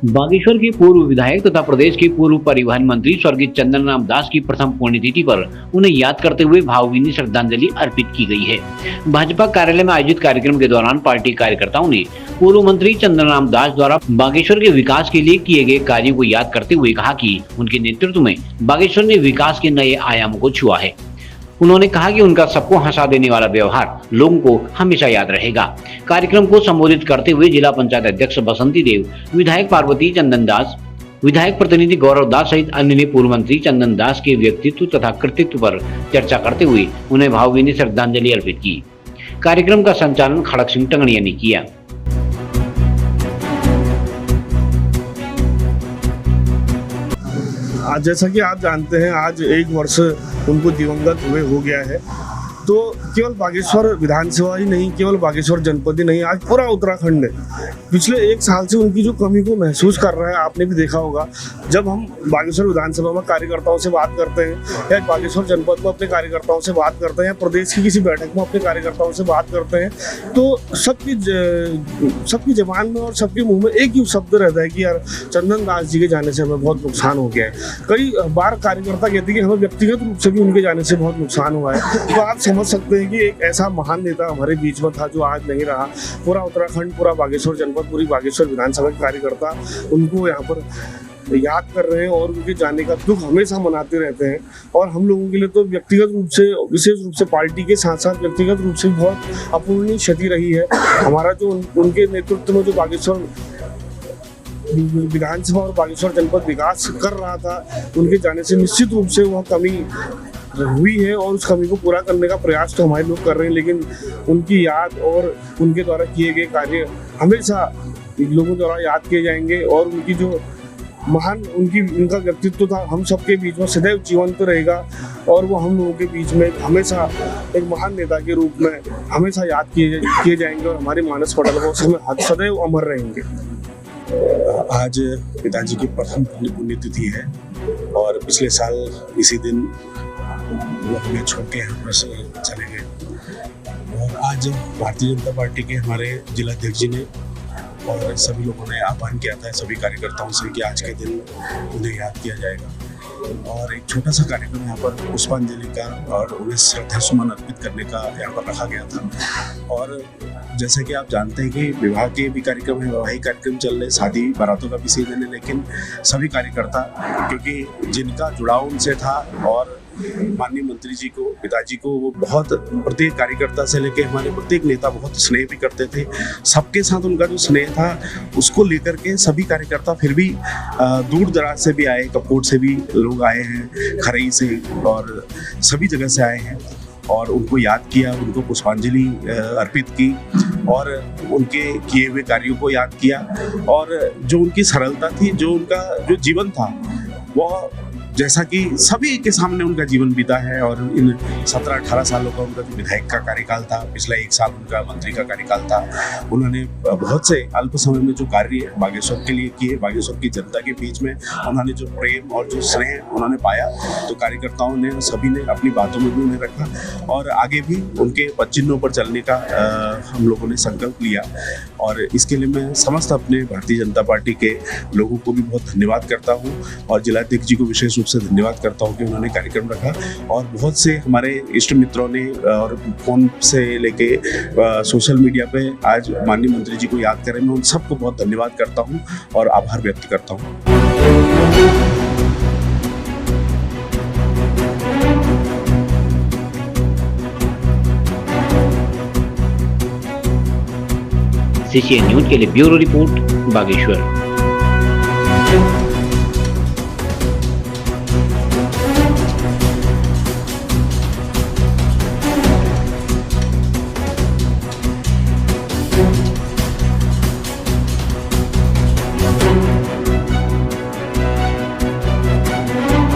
बागेश्वर के पूर्व विधायक तथा प्रदेश के पूर्व परिवहन मंत्री स्वर्गीय चंदन राम दास की प्रथम पुण्यतिथि पर उन्हें याद करते हुए भावभीनी श्रद्धांजलि अर्पित की गई है। भाजपा कार्यालय में आयोजित कार्यक्रम के दौरान पार्टी कार्यकर्ताओं ने पूर्व मंत्री चंदन राम दास द्वारा बागेश्वर के विकास के लिए किए गए कार्यों को याद करते हुए कहा कि उनके नेतृत्व में बागेश्वर ने विकास के नए आयामों को छुआ है। उन्होंने कहा कि उनका सबको हंसा देने वाला व्यवहार लोगों को हमेशा याद रहेगा। कार्यक्रम को संबोधित करते हुए जिला पंचायत अध्यक्ष बसंती देव, विधायक पार्वती चंदन दास, विधायक प्रतिनिधि गौरव दास सहित अन्य ने पूर्व मंत्री चंदन दास के व्यक्तित्व तथा कृतित्व पर चर्चा करते हुए उन्हें भावभीनी श्रद्धांजलि अर्पित की। कार्यक्रम का संचालन खड़क सिंह टंगड़िया ने किया। आज जैसा कि आप जानते हैं, आज 1 वर्ष उनको दिवंगत हुए हो गया है। तो केवल बागेश्वर विधानसभा ही नहीं, केवल बागेश्वर जनपद ही नहीं, आज पूरा उत्तराखंड है पिछले 1 साल से उनकी जो कमी को महसूस कर रहा है। आपने भी देखा होगा, जब हम बागेश्वर विधानसभा में कार्यकर्ताओं से बात करते हैं या बागेश्वर जनपद में अपने कार्यकर्ताओं से बात करते हैं या प्रदेश की किसी बैठक में अपने कार्यकर्ताओं से बात करते हैं, तो सबकी जबान में और सबके मुंह में एक ही शब्द रहता है कि यार चंदन दास जी के जाने से हमें बहुत नुकसान हो गया है। कई बार कार्यकर्ता कहते हैं कि हमें व्यक्तिगत रूप से भी उनके जाने से बहुत नुकसान हुआ है। तो आप समझ सकते हैं कि एक ऐसा महान नेता हमारे बीच में था जो आज नहीं रहा। पूरा उत्तराखंड, पूरा बागेश्वर जनपद, पूरी बागेश्वर विधानसभा के कार्यकर्ता उनको यहाँ पर याद कर रहे हैं और उनके जाने का दुख हमेशा मनाते रहते हैं। और हम लोगों के लिए तो व्यक्तिगत रूप से, विशेष रूप से पार्टी के साथ साथ व्यक्तिगत रूप से बहुत अपूरणीय क्षति रही है। हमारा जो उनके नेतृत्व में जो बागेश्वर विधानसभा और बागेश्वर जनपद विकास कर रहा था, उनके जाने से निश्चित रूप से वह कमी हुई है और उस कमी को पूरा करने का प्रयास तो हमारे लोग कर रहे हैं। लेकिन उनकी याद और उनके द्वारा किए गए कार्य हमेशा लोगों द्वारा याद किए जाएंगे और उनकी जो महान उनका व्यक्तित्व था, हम सबके बीच में सदैव जीवंत रहेगा और वो हम लोगों के बीच में हमेशा एक महान नेता के रूप में हमेशा याद किए जाएंगे और हमारे मानस पटल को सदैव अमर रहेंगे। आज पिताजी की प्रथम पुण्यतिथि है और पिछले साल इसी दिन वो हमें छोड़ के यहाँ पर चले गए। और आज भारतीय जनता पार्टी के हमारे जिलाध्यक्ष जी ने और सभी लोगों ने आह्वान किया था सभी कार्यकर्ताओं से कि आज के दिन उन्हें याद किया जाएगा और एक छोटा सा कार्यक्रम यहाँ पर पुष्पांजलि का और उन्हें श्रद्धा सुमन अर्पित करने का यहाँ पर रखा गया था। और जैसे कि आप जानते हैं कि विवाह के भी कार्यक्रम है, वैवाहिक कार्यक्रम चल रहे, शादी बारातों का भी सीजन है, लेकिन सभी कार्यकर्ता, क्योंकि जिनका जुड़ाव उनसे था और माननीय मंत्री जी को, पिताजी को, वो बहुत प्रत्येक कार्यकर्ता से लेके हमारे प्रत्येक नेता बहुत स्नेह भी करते थे। सबके साथ उनका जो स्नेह था उसको लेकर के सभी कार्यकर्ता फिर भी दूर दराज से भी आए, कपकोट से भी लोग आए हैं, खरई से और सभी जगह से आए हैं और उनको याद किया, उनको पुष्पांजलि अर्पित की और उनके किए हुए कार्यों को याद किया। और जो उनकी सरलता थी, जो उनका जो जीवन था, वह जैसा कि सभी के सामने उनका जीवन बीता है और इन 17-18 सालों का उनका जो विधायक का कार्यकाल था, पिछला 1 साल उनका मंत्री का कार्यकाल था, उन्होंने बहुत से अल्प समय में जो कार्य बागेश्वर के लिए किए, बागेश्वर की जनता के बीच में उन्होंने जो प्रेम और जो स्नेह उन्होंने पाया, तो कार्यकर्ताओं ने, सभी ने अपनी बातों में भी उन्हें रखा और आगे भी उनके पदचिन्हों पर चलने का हम लोगों ने संकल्प लिया। और इसके लिए मैं समस्त अपने भारतीय जनता पार्टी के लोगों को भी बहुत धन्यवाद करता हूँ और जिलाध्यक्ष जी को विशेष से धन्यवाद करता हूं कि उन्होंने कार्यक्रम रखा और बहुत से हमारे इष्ट मित्रों ने और फोन से लेके सोशल मीडिया पे आज माननीय मंत्री जी को याद करें। मैं उन सबको बहुत धन्यवाद करता हूं और आभार व्यक्त करता हूं। CCN न्यूज के लिए ब्यूरो रिपोर्ट, बागेश्वर।